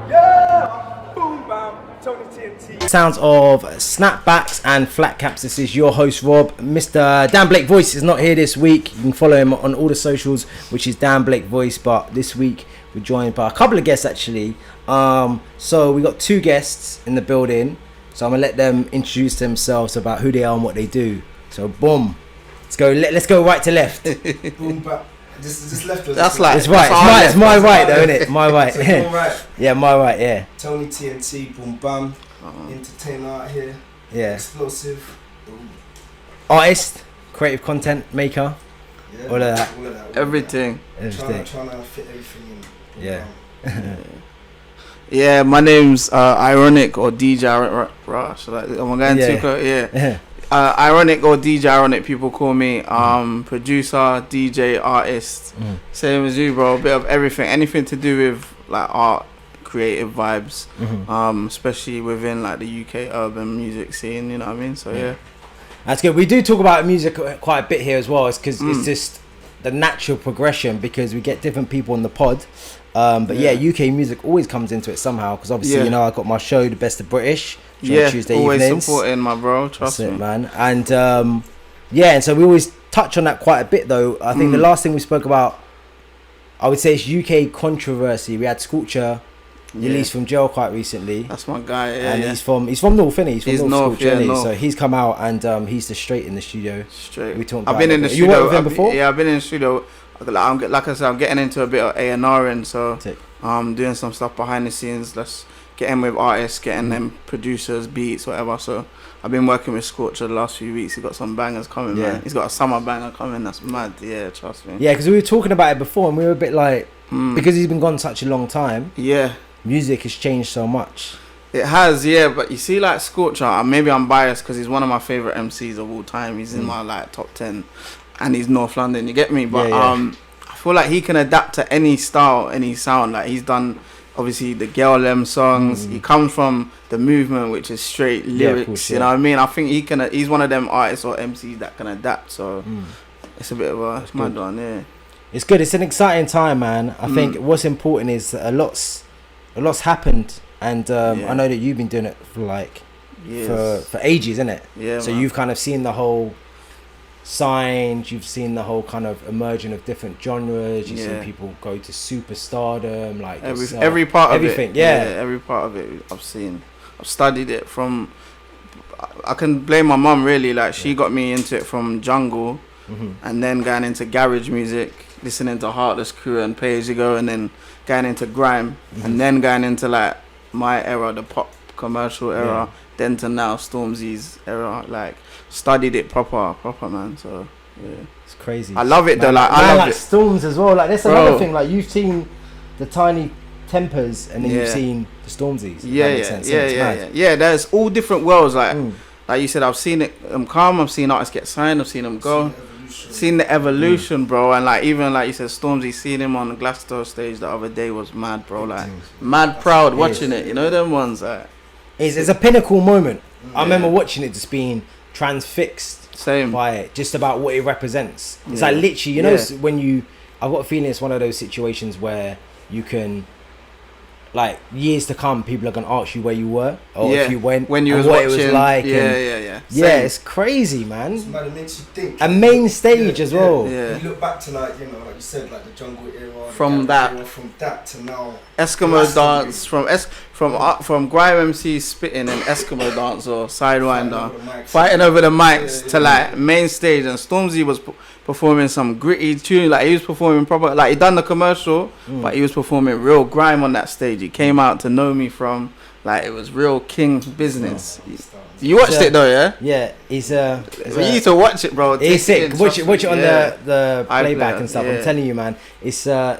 Yeah! Boom, bam! Tony TNT. Sounds of Snapbacks and Flat Caps. This is your host Rob. Mr. Dan Blake Voice is not here this week. You can follow him on all the socials, which is Dan Blake Voice. But this week we're joined by a couple of guests actually. So we got two guests in the building. So I'm gonna let them introduce themselves about who they are and what they do. So boom, let's go right to left. Boom, bam. This left. That's like It's right. It's my right though, isn't it? My right. So your right. Yeah, my right. Yeah. Tony TNT. Boom, bam. Entertainer out here. Yeah. Explosive. Artist, creative content maker. Yeah. All of that. everything. Everything. Trying to fit everything in. Boom, Yeah. bam. Yeah, my name's Ironik or DJ Rush. Like, am I going too close? Yeah. Ironik or DJ Ironik, people call me. Producer, DJ, artist. Same as you, bro. A bit of everything. Anything to do with like art, creative vibes. Especially within like the UK urban music scene. You know what I mean? So yeah. That's good. We do talk about music quite a bit here as well. It's because it's just the natural progression because we get different people on the pod. But yeah, UK music always comes into it somehow because obviously you know I got my show, The Best of British. Tuesday always evenings. supporting my bro. Trust That's me, it, man. And and so we always touch on that quite a bit though. I think the last thing we spoke about, I would say, is UK controversy. We had Scorcher released from jail quite recently. That's my guy. Yeah, and he's from North, innit? He's from North, North, Scorcher, so he's come out and he's just straight in the studio. Straight. We talked I've about been in the studio. You worked with him before? Yeah, I've been in the studio. Like I said, I'm getting into a bit of A&R, and so doing some stuff behind the scenes. Let's get in with artists, getting them producers, beats, whatever. So I've been working with Scorcher the last few weeks. He got some bangers coming, man. He's got a summer banger coming. That's mad. Yeah, trust me. Yeah, because we were talking about it before, and we were a bit like, because he's been gone such a long time. Yeah, music has changed so much. It has, yeah. But you see, like Scorcher, maybe I'm biased because he's one of my favorite MCs of all time. He's in my like top 10, and he's North London. You get me? But I feel like he can adapt to any style, any sound. Like he's done. Obviously, the Girl Them songs. He comes from the movement, which is straight lyrics. Course, you know what I mean? I think he can. He's one of them artists or MCs that can adapt. So it's a bit of a mad one, yeah. It's good. It's an exciting time, man. I think what's important is that a lot's happened, and I know that you've been doing it for like for ages, isn't it? Yeah. So man. you've kind of seen the whole signs, you've seen the whole kind of emerging of different genres, you've seen people go to superstardom, like every part of everything. It. Every part of it I've seen. I've studied it from. I can blame my mum really. Like she got me into it from jungle, and then going into garage music, listening to Heartless Crew and Pay As You Go, and then going into grime, and then going into like my era, the pop commercial era, then to now Stormzy's era. Like studied it proper man. So yeah, it's crazy. I love it though. Like I love like it. Storms as well. Like that's another thing. Like you've seen the Tiny Tempers, and then you've seen the Stormzys. Yeah. There's all different worlds. Like you said, I've seen it come. I've seen artists get signed. I've seen them go. Seen the evolution, bro. And like even like you said, Stormzy, seeing him on the Glasgow stage the other day was mad, bro. Like mad proud watching it. You know them ones. Like it's a pinnacle moment. I remember watching it, just being transfixed by it, just about what it represents. It's like literally, you know, when I've got a feeling it's one of those situations where you can, like, years to come, people are gonna ask you where you were or if you went, when you and was what watching, it was like. Yeah, it's crazy, man. It's mad, it makes you think. A main stage as well. Yeah. You look back to like you said, like the jungle era. From that to now. Eskimo dance from grime MC spitting and Eskimo dance or sidewinder, fighting over the mics to like main stage, and Stormzy was performing some gritty tune. Like he was performing proper. Like he done the commercial, but he was performing real grime on that stage. He came out to know me from. Like it was real king business. You watched it though, yeah? Yeah, he's we need to watch it, bro. He's sick. Watch it on the playback and stuff. I'm telling you, man. He's a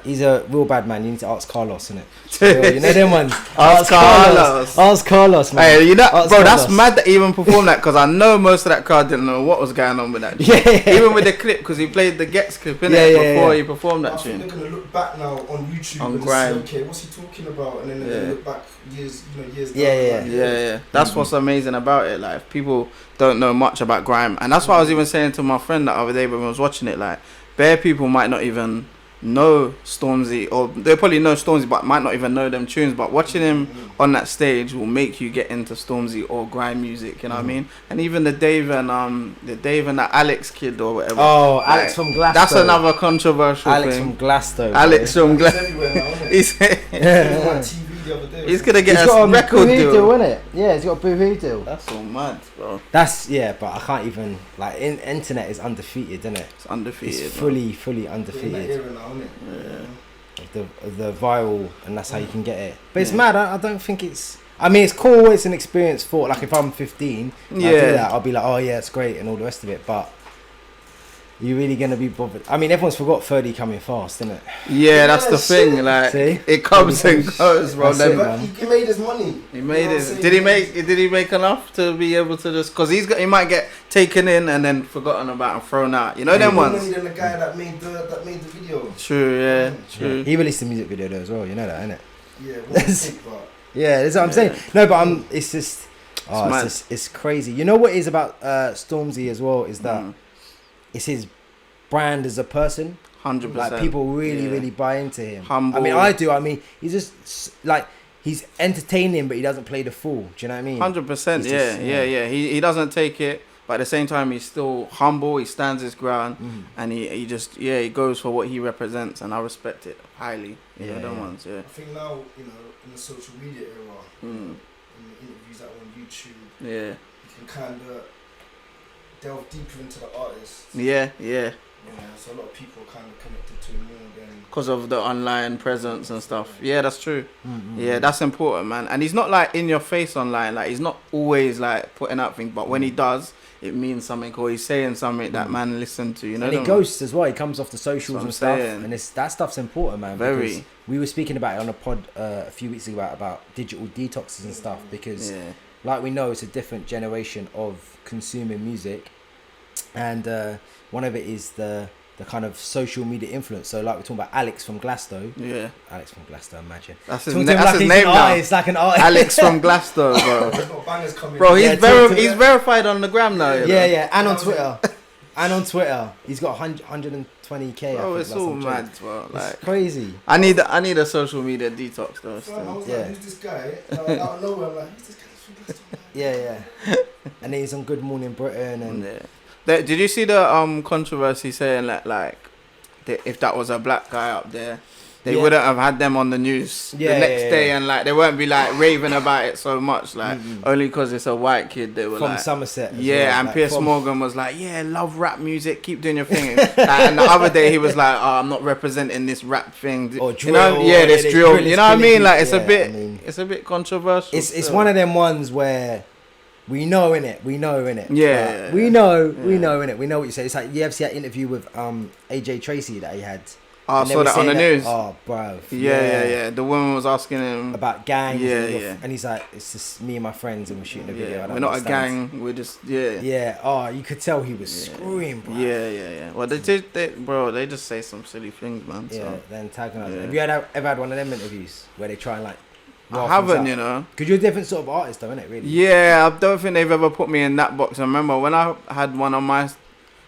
real bad man. You need to ask Carlos, innit? You know them ones. Ask Carlos, man. Hey, you know, bro, that's mad that he even performed that, because I know most of that crowd didn't know what was going on with that. Even with the clip, because he played the Gets clip in it before he performed that tune. They're gonna look back now on YouTube on and grime. say, okay, what's he talking about? And then they're gonna look back years down. Yeah. That's what's amazing about it. Like, if people don't know much about grime, and that's what I was even saying to my friend the other day when we was watching it. Like, bare people might not even know Stormzy, or they probably know Stormzy but might not even know them tunes, but watching him on that stage will make you get into Stormzy or grime music, you know what I mean? And even the Dave and that Alex kid or whatever. Oh, like, Alex from Glasgow. That's another controversial Alex thing. from Glasgow. Alex from Glasgow. He's gonna get a record deal, isn't it? Yeah, he's got a Boohoo deal. That's so mad, bro. But I can't even internet is undefeated, isn't it? It's undefeated. It's fully undefeated. Of the viral, and that's how you can get it. But it's mad. I don't think it's. I mean, it's cool. It's an experience for like if I'm 15, I do that, I'll be like, oh yeah, it's great and all the rest of it. But you really gonna be bothered? I mean, everyone's forgot 30 coming fast, isn't it? Yeah, that's the thing. Like, see? It comes and goes, bro. But he made his money. He made it. Did he make enough to be able to just? Because he might get taken in and then forgotten about and thrown out. You know them ones. More money than the guy that made the video. True. Yeah. True. Yeah. He released a music video though as well. You know that, innit? Yeah. Yeah, that's what I'm saying. No, but it's just. It's crazy. You know what is about Stormzy as well is that it's his brand as a person. 100%. Like people really buy into him. Humble. I mean, I do. I mean, he's just like he's entertaining, but he doesn't play the fool. Do you know what I mean? 100%. Yeah. He doesn't take it, but at the same time, he's still humble. He stands his ground, and he just he goes for what he represents, and I respect it highly. Ones. Yeah. I think now in the social media era, in the interviews that are on YouTube, you can kind of delve deeper into the artist. Yeah. So a lot of people are kind of connected to him more than because of the online presence and stuff. Yeah, that's true. Yeah, that's important, man. And he's not like in your face online. Like he's not always like putting out things, but when he does, it means something, or he's saying something that man listen to. You know, and he ghosts as well. He comes off the socials and stuff, and that stuff's important, man. Very. We were speaking about it on a pod a few weeks ago about digital detoxes and stuff because, like we know, it's a different generation of consuming music, and one of it is the kind of social media influence. So like we're talking about Alex from Glasgow. Yeah. Alex from Glasgow, imagine. That's his name now. It's like an artist. Alex from Glasgow, bro. Bro, he's verified on the gram now. Yeah, and on Twitter. And on Twitter. He's got 120k. Bro, it's all mad, bro. Like, it's crazy. I need a social media detox though. I was like, who's this guy? Out of nowhere, I'm like, who's this guy from Glasgow? Yeah. And then he's on Good Morning Britain and did you see the controversy saying that like if that was a black guy up there, they wouldn't have had them on the news the next day, and like they won't be like raving about it so much, like only because it's a white kid. They were from like Somerset. And like, Piers Morgan was like, love rap music, keep doing your thing. And the other day he was like, I'm not representing this rap thing. Or drill, this drill. You know what I mean? Like it's a bit controversial. It's one of them ones where. We know innit. Yeah. We know innit. We know what you say. It's like you ever see that interview with AJ Tracy that he had. I saw that on the news. Oh, bro. Yeah. The woman was asking him about gangs. And he's like, it's just me and my friends and we're shooting a video. We're not a gang. We're just Oh, you could tell he was screwing, bro. Yeah. Well, they just say some silly things, man. Yeah. So. Then tagging us. Have you ever had one of them interviews where they try and like? I haven't, you know. Because you're a different sort of artist, though, innit? Really. Yeah, I don't think they've ever put me in that box. I remember when I had one of my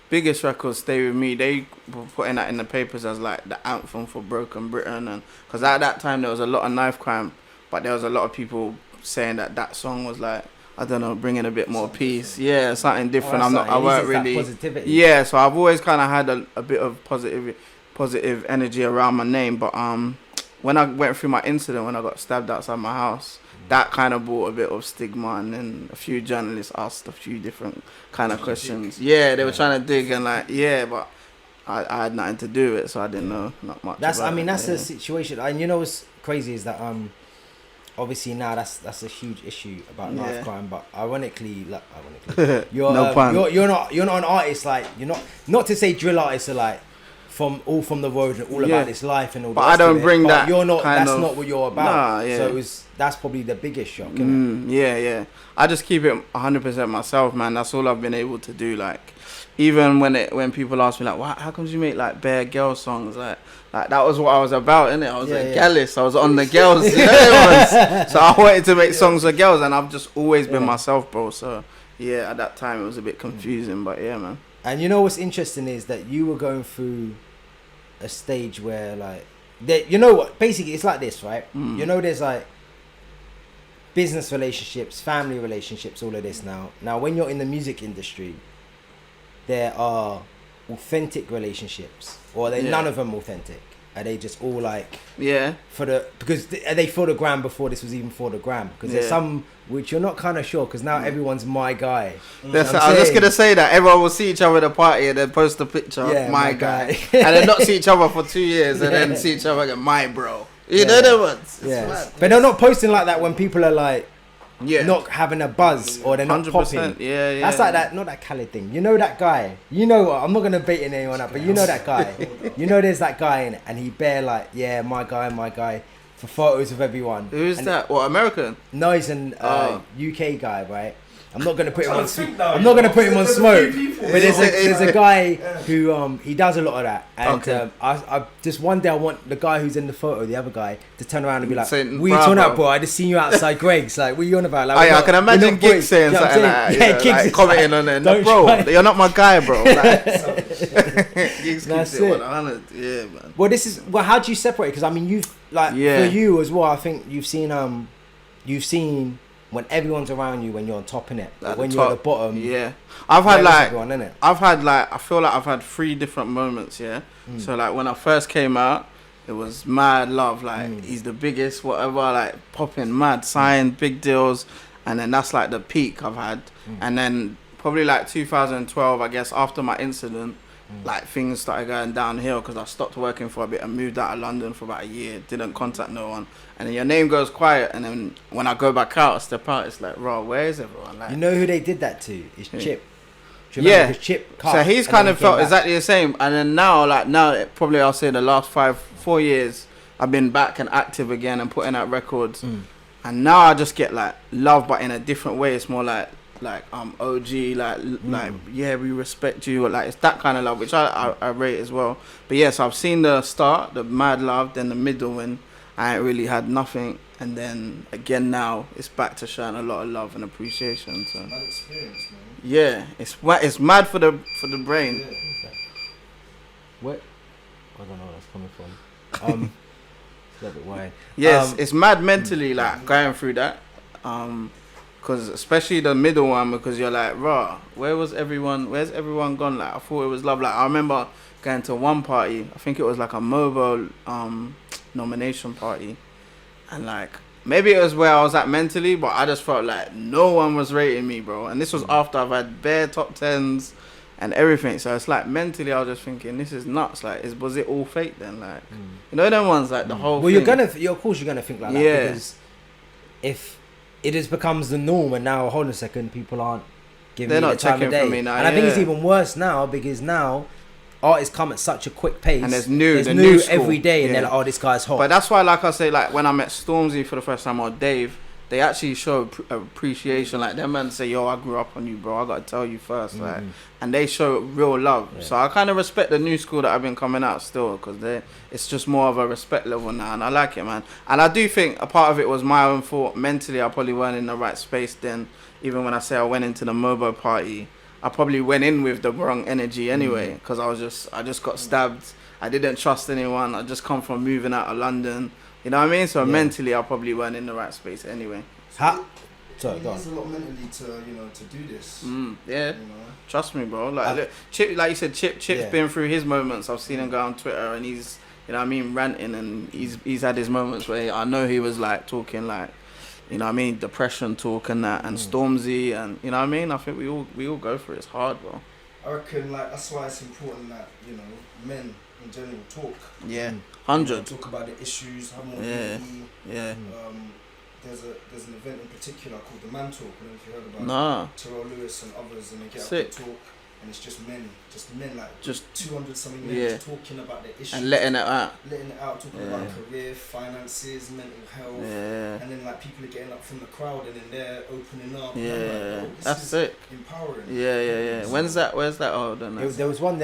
biggest records, Stay With Me, they were putting that in the papers as like the anthem for Broken Britain, and because at that time there was a lot of knife crime, but there was a lot of people saying that song was like, I don't know, bringing a bit more peace. Yeah, something different. I weren't really. Positivity. Yeah, so I've always kind of had a bit of positive energy around my name, but when I went through my incident, when I got stabbed outside my house, that kind of brought a bit of stigma, and then a few journalists asked a few different kind of questions. Yeah, they were trying to dig, and like, but I had nothing to do with it, so I didn't know not much. That's the situation. And you know what's crazy is that obviously now that's a huge issue about knife crime, but ironically, you're you're not an artist, like you're not to say drill artists are like from the road and all about this life and all. But I don't bring that. You're not. That's not what you're about. Nah, so that's probably the biggest shock. Yeah. I just keep it 100% myself, man. That's all I've been able to do. Like, even when people ask me like, how come you make like bare girl songs? Like that was what I was about, innit? I was gallus. I was on the girls. You know, so I wanted to make songs for girls, and I've just always been myself, bro. So at that time it was a bit confusing, but yeah, man. And you know what's interesting is that you were going through a stage where like, you know what? Basically, it's like this, right? You know, there's like business relationships, family relationships, all of this now. Now, when you're in the music industry, there are authentic relationships, or are they none of them authentic? Are they just all like because are they for the gram before this was even for the gram? Because there's some which you're not kind of sure, because now everyone's my guy. I was just gonna say that everyone will see each other at a party and then post a picture my guy. And then not see each other for 2 years and then see each other again, my bro. You know the ones. But they're not posting like that when people are like not having a buzz, or they're not popping. That's like that, not that Khaled thing. You know that guy. You know what? I'm not gonna bait anyone up, but you know that guy. You know there's that guy in it, and he bare like, my guy, for photos of everyone. Who's that? What, American? No, he's an UK guy, right? I'm not gonna put him on. I'm not gonna put him on smoke. But there's a guy who he does a lot of that, and I just one day I want the guy who's in the photo, the other guy, to turn around and be like, "What are you talking about, bro? I just seen you outside Greg's. Like, what are you on about?" Like, I can imagine Giggs saying something like that. Like commenting on it. Bro, you're not my guy, bro. Giggs keeps it 100. Yeah, man. Well, how do you separate? Because I mean, you've like for you as well. I think you've seen when everyone's around you, when you're on top, innit? But when you're at the bottom, I feel like I've had 3 different moments. So like when I first came out, it was mad love. Like he's the biggest, whatever. Like popping mad, signed big deals, and then that's like the peak I've had. And then probably like 2012, I guess, after my incident, like things started going downhill because I stopped working for a bit and moved out of London for about a year, didn't contact no one, and then your name goes quiet, and then when I go back out, step out, it's like, raw, where is everyone? Like, you know who they did that to? It's Chip. Chip cut, so he's kind of felt exactly the same, and then now probably I'll say the last 4 years I've been back and active again and putting out records, and now I just get like love, but in a different way. It's more like OG, we respect you, like it's that kind of love, which I rate as well. But yes, I've seen the start, the mad love, then the middle, when I ain't really had nothing, and then again now it's back to showing a lot of love and appreciation. So mad experience, man. Yeah, it's mad for the brain. What? I don't know where that's coming from. It's a little bit wide. Yes, it's mad mentally, like going through that. Because especially the middle one, because you're like, raw, where's everyone gone? Like, I thought it was love. Like, I remember going to one party, I think it was like a mobile nomination party, and like maybe it was where I was at mentally, but I just felt like no one was rating me, bro. And this was after I've had bare top 10s and everything, so it's like mentally I was just thinking, this is nuts. Like, was it all fake then? Like, you know, them ones, like the whole thing. Of course you're gonna think like that, because if it just becomes the norm, and now, hold on a second, people aren't giving me the time of day. For me now, and I think it's even worse now, because now artists come at such a quick pace, and there's new every day, and they're like, oh, this guy's hot. But that's why, like I say, like when I met Stormzy for the first time, or Dave, they actually show appreciation. Like, them man say, yo, I grew up on you, bro, I gotta tell you first. Like, and they show real love. So I kind of respect the new school that I've been coming out still, because it's just more of a respect level now, and I like it, man. And I do think a part of it was my own fault. Mentally, I probably weren't in the right space then. Even when I say I went into the Mobo party, I probably went in with the wrong energy anyway, because I just got stabbed. I didn't trust anyone. I just come from moving out of London. You know what I mean? So mentally, I probably weren't in the right space anyway. Sorry, go on. It's a lot mentally to do this. Yeah. You know? Trust me, bro. Like Chip, like you said, Chip's been through his moments. I've seen him go on Twitter, and he's, you know what I mean, ranting, and he's had his moments where I know he was like talking like, you know what I mean, depression talk and that, and Stormzy, and you know what I mean. I think we all go through it. It's hard, bro. I reckon like that's why it's important that, you know, men in general talk. Yeah, 100. Talk about the issues. Have more unity. There's an event in particular called the Man Talk. I don't know if you heard about it. Nah. Terrell Lewis and others, and they get up and talk, and it's just men like just 200 something men just talking about their issues and letting it out, talking about career, finances, mental health, and then like people are getting up from the crowd, and then they're opening up. Yeah, like, that's sick. Empowering. Yeah. Where's that? Oh, I don't know. There was one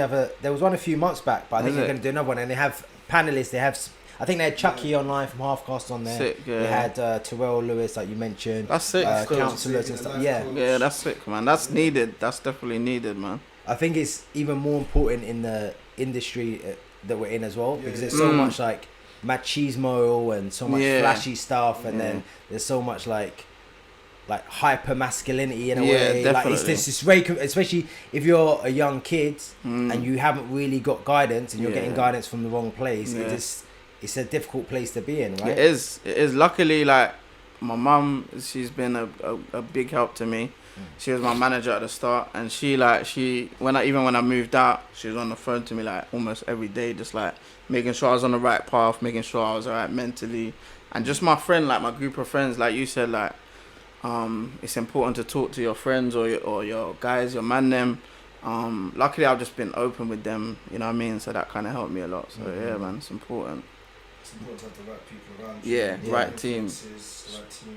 a few months back, but I think they're going to do another one, and they have panelists. I think they had Chucky online from Halfcast on there. Sick, yeah. They had Terrell Lewis, like you mentioned. That's sick. Councillors and stuff. Yeah, that's sick, man. That's needed. That's definitely needed, man. I think it's even more important in the industry that we're in as well, because there's so much like machismo and so much flashy stuff, and then there's so much like hyper masculinity in a way. Definitely. Mm. Like it's this very, especially if you're a young kid and you haven't really got guidance and you're getting guidance from the wrong place. It's a difficult place to be in, right? It is. Luckily, like, my mum, she's been a big help to me. She was my manager at the start, and when I moved out, she was on the phone to me like almost every day, just like making sure I was on the right path, making sure I was alright mentally, and just my friend, like my group of friends, like you said, like it's important to talk to your friends or your guys, your man them. Luckily, I've just been open with them, you know what I mean? So that kind of helped me a lot. So yeah, man, it's important. It's important to have the right people around you. Yeah, right team.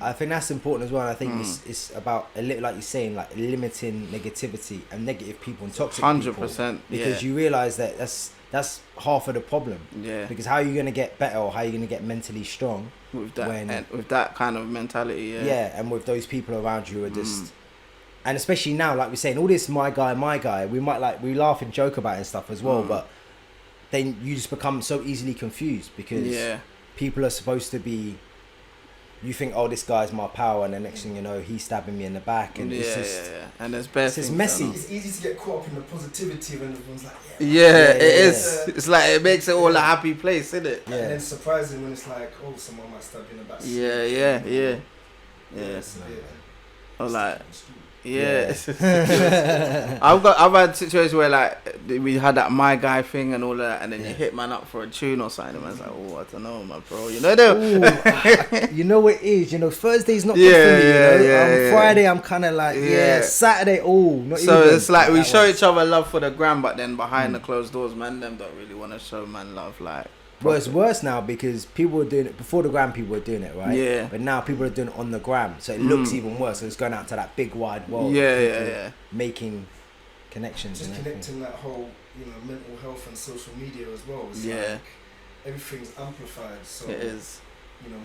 I think that's important as well. And I think it's about, like you're saying, like limiting negativity and negative people and toxic 100%, people. Because you realise that that's half of the problem. Yeah. Because how are you going to get better, or how are you going to get mentally strong with that kind of mentality? Yeah. Yeah, and with those people around you are just, and especially now, like we're saying, all this my guy. We we laugh and joke about it and stuff as well, but then you just become so easily confused because people are supposed to be. You think, oh, this guy's my power, and the next thing you know, he's stabbing me in the back, and it's just and there's best. It's messy. It's easy to get caught up in the positivity when everyone's like, it is. It's like it makes it all a happy place, isn't it? Yeah. And then surprising when it's like, oh, someone might stab you in the back. Yeah. Or like. Yeah. I've had situations where like we had that my guy thing and all that, and then you hit man up for a tune or something, and man's like, oh, I don't know, my bro, you know you know what it is, Thursday's not good for me, Friday I'm kind of like Saturday, not so even. it's like we show each other love for the gram, but then behind the closed doors, man, them don't really want to show man love, like. Well, it's worse now because people were doing it before the gram. People were doing it, right? Yeah. But now people are doing it on the gram, so it looks even worse. So it's going out to that big wide world. Making connections. Just and connecting that whole, mental health and social media as well. It's like everything's amplified. So it is.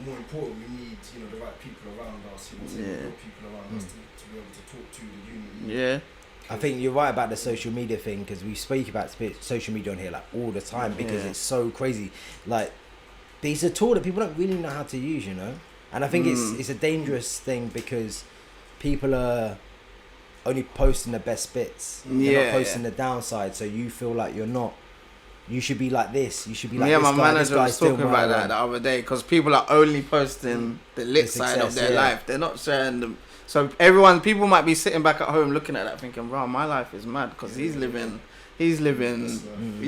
More important, we need the right people around us. The good people around us to be able to talk to the unity. Yeah. I think you're right about the social media thing, because we speak about social media on here like all the time because it's so crazy. Like, it's a tool that people don't really know how to use, And I think it's a dangerous thing because people are only posting the best bits. They're not posting the downside, so you feel like you're not. You should be like this. You should be like this guy. My manager was talking about that the other day, because people are only posting the lit side of their life. They're not sharing them. So people might be sitting back at home looking at that thinking, bro, my life is mad because he's living, you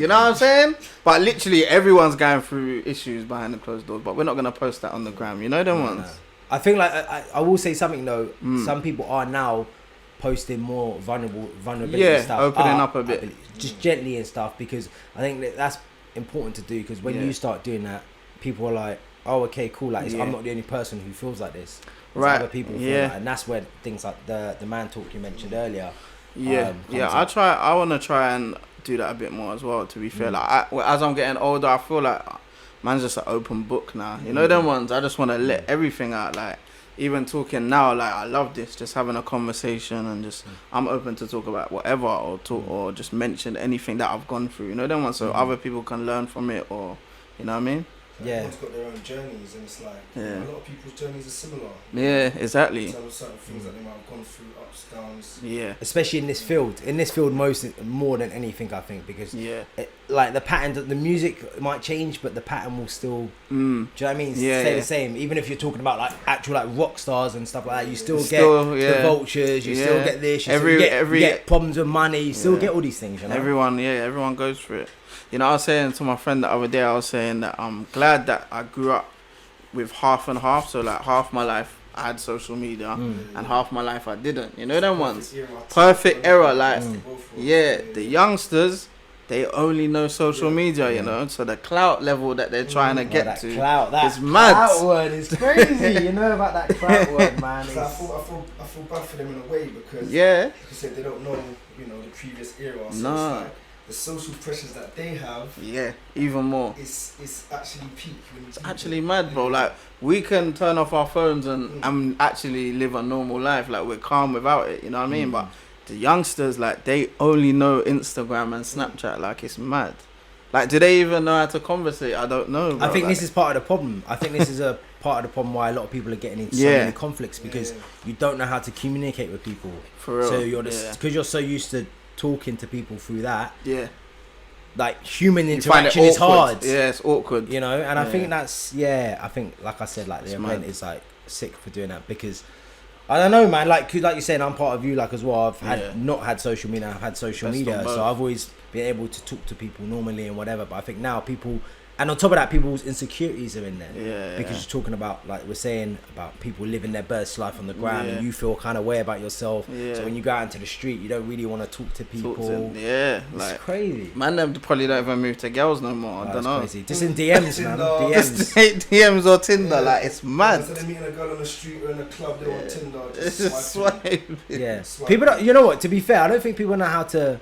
know what I'm saying? But literally everyone's going through issues behind the closed doors, but we're not going to post that on the gram, them ones. I think I will say something though, some people are now posting more vulnerability stuff. Opening up a bit. Just gently and stuff, because I think that's important to do, because when you start doing that, people are like, oh, okay, cool, like I'm not the only person who feels like this. Other people feel like, and that's where things like the man talk you mentioned earlier. I want to try and do that a bit more as well, to be fair. Like as I'm getting older, I feel like man's just an open book now, them ones. I just want to let everything out, like even talking now, like I love this, just having a conversation, and just I'm open to talk about whatever, or just mention anything that I've gone through, them ones, so other people can learn from it, or you know what I mean. Everyone's got their own journeys, and it's like a lot of people's journeys are similar. Yeah, exactly. In terms of certain things that they might have gone through, ups, downs. Yeah. Especially in this field. More than anything, I think, because like the pattern, the music might change, but the pattern will still. Do you know what I mean? Stay the same. Even if you're talking about like actual like rock stars and stuff like that, you still get the vultures. You still get this. You get problems with money. You still get all these things. Everyone goes through it. I was saying to my friend the other day, I was saying that I'm glad that I grew up with half and half. So like half my life I had social media and half my life I didn't. Them ones. Perfect era. Like, the youngsters, they only know social media, so the clout level that they're trying to get to is mad. Clout word is crazy. You know about that clout word, man. So I feel bad for them in a way, because like I said, they don't know, the previous era. So it's like, the social pressures that they have, even more. It's actually peak. It's actually mad, bro. Like, we can turn off our phones and actually live a normal life. Like, we're calm without it. You know what I mean? But the youngsters, like, they only know Instagram and Snapchat. Like, it's mad. Like, do they even know how to conversate? I don't know, bro. I think like, this is part of the problem. I think this is a part of the problem why a lot of people are getting into so many conflicts, because you don't know how to communicate with people. For real. So you're just, because you're so used to talking to people through that. Yeah. Like, human interaction is hard. Yeah, it's awkward. You know, and I think that's, I think, like I said, like, the event mad. is, like, sick for doing that, because I don't know, man, like you're saying, I'm part of you, like, as well. I've not had social media, I've had social media, so I've always been able to talk to people normally and whatever, but I think now people, and on top of that, people's insecurities are in there, because you're talking about, like we're saying, about people living their best life on the ground, and you feel kind of way about yourself, so when you go out into the street, you don't really want to talk to people. It's like, crazy. Man, them probably don't even move to girls no more. I don't know. Crazy. Just in DMs, man. DMs. Just DMs or Tinder, like, it's mad. Instead of meeting a girl on the street or in a club, they're on Tinder. Just swipe. Yeah. People don't, you know what, to be fair, I don't think people know how to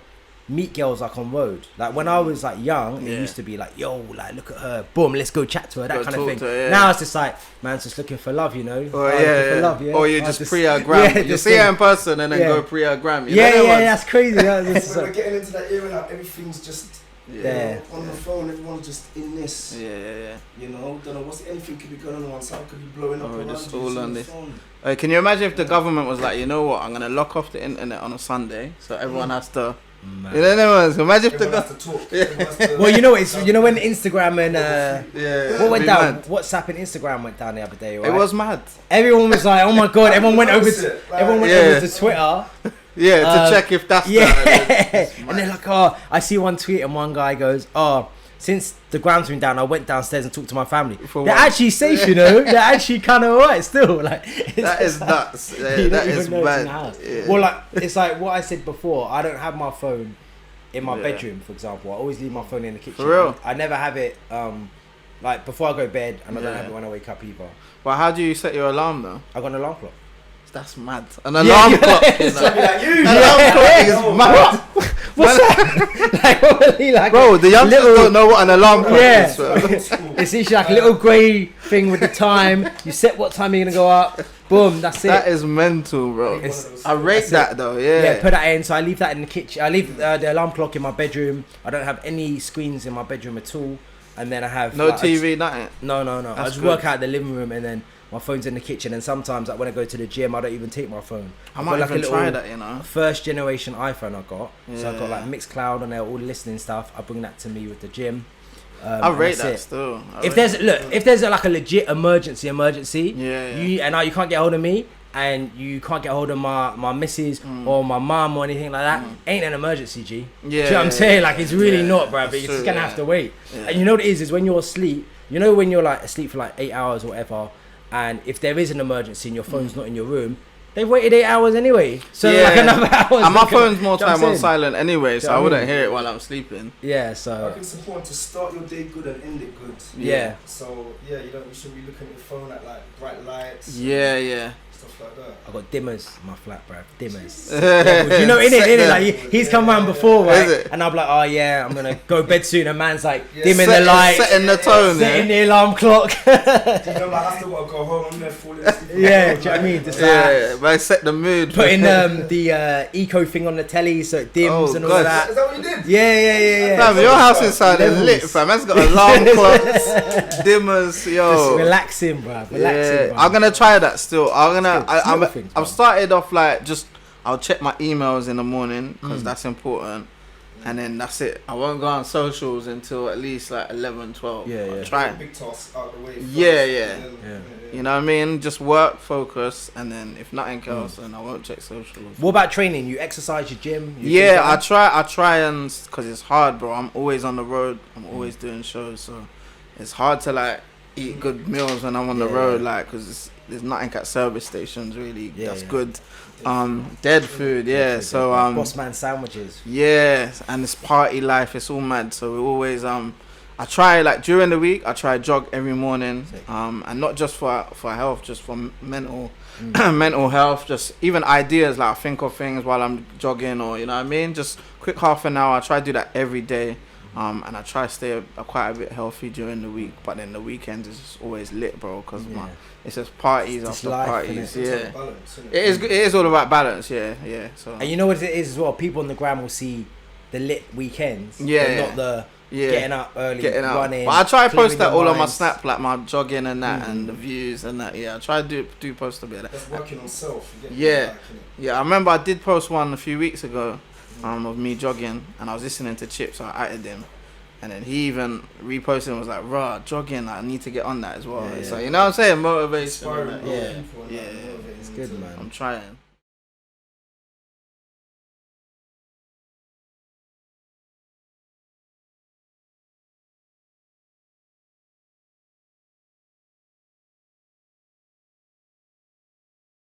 meet girls, like, on road. Like, when I was, like, young, it used to be like, yo, like, look at her, boom, let's go chat to her, that kind of thing. Her, now it's just like, man's just looking for love, you know. For love, or you just pre-gram. You see her in person and then go pre-gram. That's crazy. We're getting into that era now, everything's just there on the phone, everyone's just in this. You know, don't know anything could be going on one side, could be blowing up around just you, all on the this. phone. Can you imagine if the government was like, you know what, I'm gonna lock off the internet on a Sunday, so everyone has to. Man. You know, imagine if everyone has to talk. Well, you know, it's when Instagram and what went down? Mad. WhatsApp and Instagram went down the other day, right? It was mad. Everyone was like, "Oh my god!" Everyone went over to Twitter. To check if that's and they're like, "Oh, I see one tweet and one guy goes, oh, since the ground's been down, I went downstairs and talked to my family. They're actually safe, you know. They're actually kind of alright still. Like, that is nuts. That is bad. Well, like, it's like what I said before. I don't have my phone in my bedroom, for example. I always leave my phone in the kitchen. For real? I never have it like before I go to bed, and I don't have it when I wake up either. Well, how do you set your alarm though? I got an alarm clock. That's mad. An alarm clock. Alarm clock is mad. What's that? Like, bro, the youngsters don't know what an alarm clock is. It's literally like a little grey thing with the time. You set what time you're gonna go up. Boom, that's it. That is mental, bro. I rate that though. Yeah, put that in. So I leave that in the kitchen. I leave the alarm clock in my bedroom. I don't have any screens in my bedroom at all. And then I have no TV, nothing. No. I just work out the living room, and then my phone's in the kitchen. And sometimes, like when I go to the gym, I don't even take my phone. I might even try that, you know. First generation iPhone I got. So I got like Mixcloud on there, all the listening stuff. I bring that to me with the gym. I rate that still. If there's like a legit emergency, you can't get hold of me, and you can't get hold of my missus or my mum or anything like that, ain't an emergency, G. Do you know what I'm saying? Like, it's really not, bro, but you're just gonna have to wait. And you know what it is when you're asleep, you know when you're like asleep for like 8 hours or whatever, and if there is an emergency and your phone's not in your room, they've waited 8 hours anyway. So like another hour. And my phone's more time on silent anyway, so I wouldn't hear it while I'm sleeping. Yeah, so I think it's important to start your day good and end it good. Yeah. So you shouldn't be looking at your phone at like bright lights. Yeah. Stuff like that. I got dimmers in my flat, bruv. Dimmers. You know, in it. Like, he's come round before, right? And I'm like, oh yeah, I'm gonna go to bed soon. And man's like dimming the lights, setting the tone, setting the alarm clock. You know, like, I still gotta go home. I'm there falling asleep. Do you know what I mean? Just but set the mood. Putting the eco thing on the telly so it dims and all that. Is that what you did? Yeah. Fam, your house inside is lit, fam. Man's got alarm clocks, dimmers, yo. Just relaxing, bruv. Relaxing. I'm gonna try that still. I've started off like I'll check my emails in the morning because that's important, and then that's it. I won't go on socials until at least like 11, 12. Yeah. Try. Big tasks out the way. Yeah. You know what I mean? Just work, focus, and then if nothing else, then I won't check socials. What about training? You exercise, your gym? I try and because it's hard, bro. I'm always on the road. I'm always doing shows, so it's hard to like eat good meals when I'm on the road, like because there's nothing at service stations really that's good. Dead food, so boss man sandwiches. And it's party life, it's all mad. So we always I try like during the week I try jog every morning, and not just for health, just for mental mental health, just even ideas, like I think of things while I'm jogging, or you know what I mean, just quick half an hour. I try to do that every day. And I try to stay quite a bit healthy during the week, but then the weekend is just always lit, bro, because it's just parties after parties. Balance, it is all about balance. So and you know what it is as well. People on the gram will see the lit weekends, but not getting up early, running. But I try to post that all on my minds. Snap, like my jogging and that, and the views and that. Yeah, I try to do post a bit of that. That's working on self. Yeah, I remember I did post one a few weeks ago, of me jogging, and I was listening to Chip, so I added him, and then he even reposted and was like, "Raw, jogging, I need to get on that as well." So you know what I'm saying, motivation. Inspiring yeah, people. yeah, It's good, man. I'm trying.